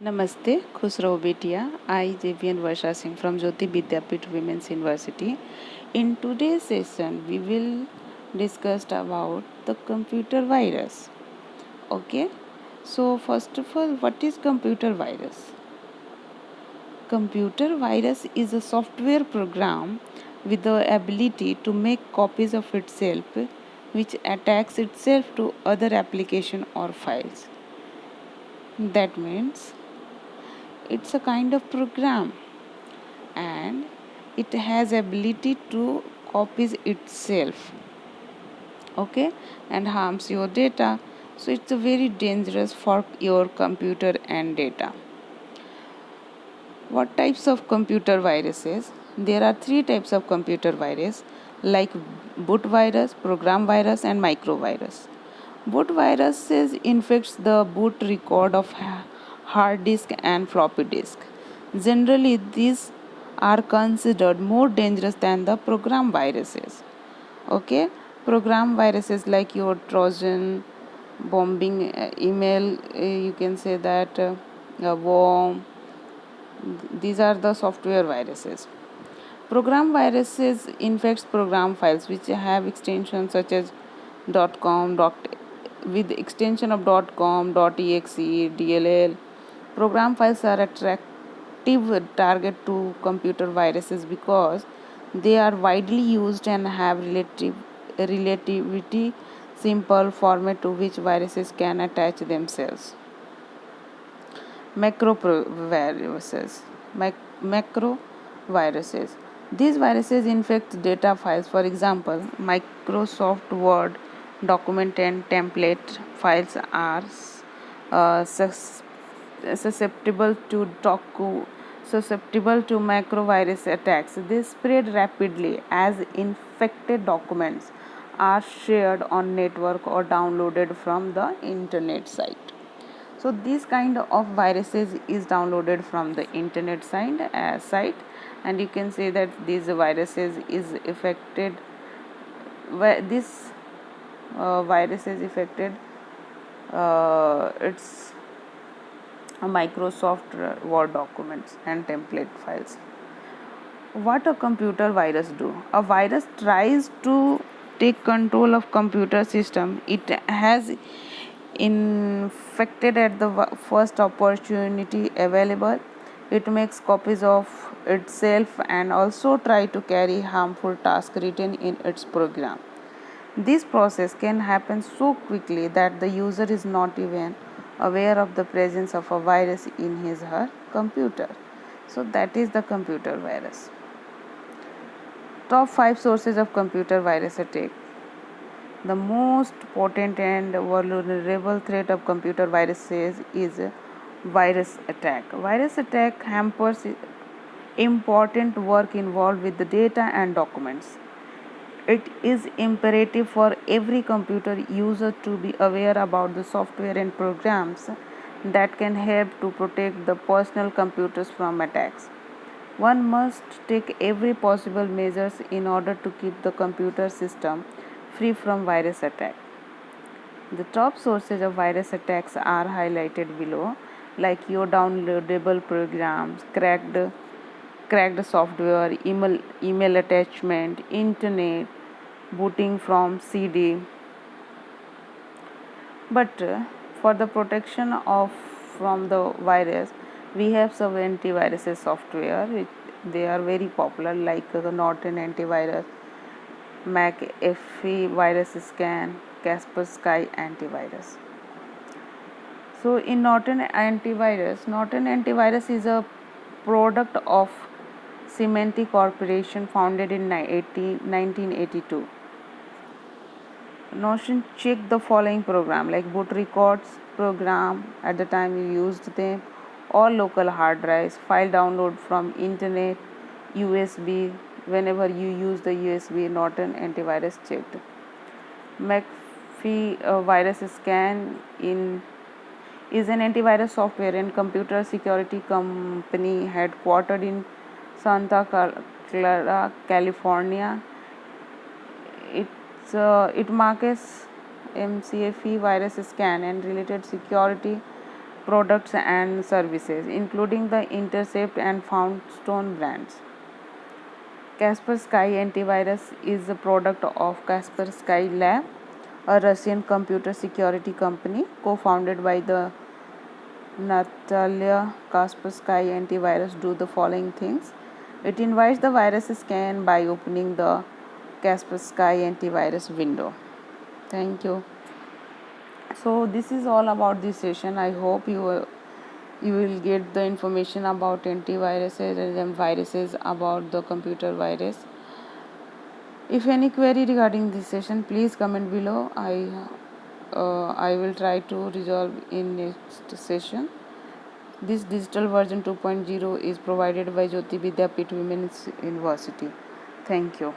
Namaste, खुश रहो बेटिया. I, JVN Varsha Singh from Jyoti Vidyapit Women's University. In today's session, we will discuss about the computer virus. Okay, so first of all, what is computer virus? Computer virus is a software program with the ability to make copies of itself, which attacks itself to other application or files. That means it's a kind of program and it has ability to copies itself, okay, and harms your data. So it's a very dangerous for your computer and data. What types of computer viruses? There are three types of computer virus, like boot virus, program virus, and microvirus. Boot viruses infects the boot record of hard disk and floppy disk. Generally, these are considered more dangerous than the program viruses. Okay, program viruses like your Trojan, bombing email, you can say that worm. These are the software viruses. Program viruses infects program files which have extensions such as .com, with extension of .com, .exe, DLL. Program files are attractive target to computer viruses because they are widely used and have relativity simple format to which viruses can attach themselves. Macroviruses. Macroviruses. These viruses infect data files. For example, Microsoft Word document and template files are susceptible to macrovirus attacks. They spread rapidly as infected documents are shared on network or downloaded from the internet site. So this kind of viruses is downloaded from the internet site, and you can say that these viruses is affected. This virus is affected. It's a Microsoft Word documents and template files. What a computer virus do? A virus tries to take control of computer system. It has infected at the first opportunity available. It makes copies of itself and also try to carry harmful tasks written in its program. This process can happen so quickly that the user is not even aware of the presence of a virus in his or her computer. So that is the computer virus. Top 5 sources of computer virus attack. The most potent and vulnerable threat of computer viruses is virus attack. Virus attack hampers important work involved with the data and documents. It is imperative for every computer user to be aware about the software and programs that can help to protect the personal computers from attacks. One must take every possible measures in order to keep the computer system free from virus attack. The top sources of virus attacks are highlighted below, like your downloadable programs, cracked software, email attachment, internet, booting from CD. But for the protection of from the virus, we have some antivirus software. They are very popular, like the Norton antivirus, McAfee virus scan, Kaspersky antivirus. So in Norton Antivirus is a product of Symantec Corporation, founded in 1982. Norton checked the following program, like boot records program at the time you used them, all local hard drives, file download from internet, USB. Whenever you use the USB, Norton antivirus checked. McAfee virus scan is an antivirus software and computer security company headquartered in Santa Clara, California. It markets McAfee virus scan and related security products and services, including the Intercept and Foundstone brands. Kaspersky Antivirus is a product of Kaspersky Lab, a Russian computer security company co-founded by the Natalia Kaspersky. Antivirus do the following things. It invites the virus scan by opening the Kaspersky antivirus window. Thank you. So this is all about this session. I hope you will get the information about antiviruses and viruses, about the computer virus. If any query regarding this session, please comment below. I will try to resolve in next session. This digital version 2.0 is provided by Jyoti Vidyapeeth Women's University. Thank you.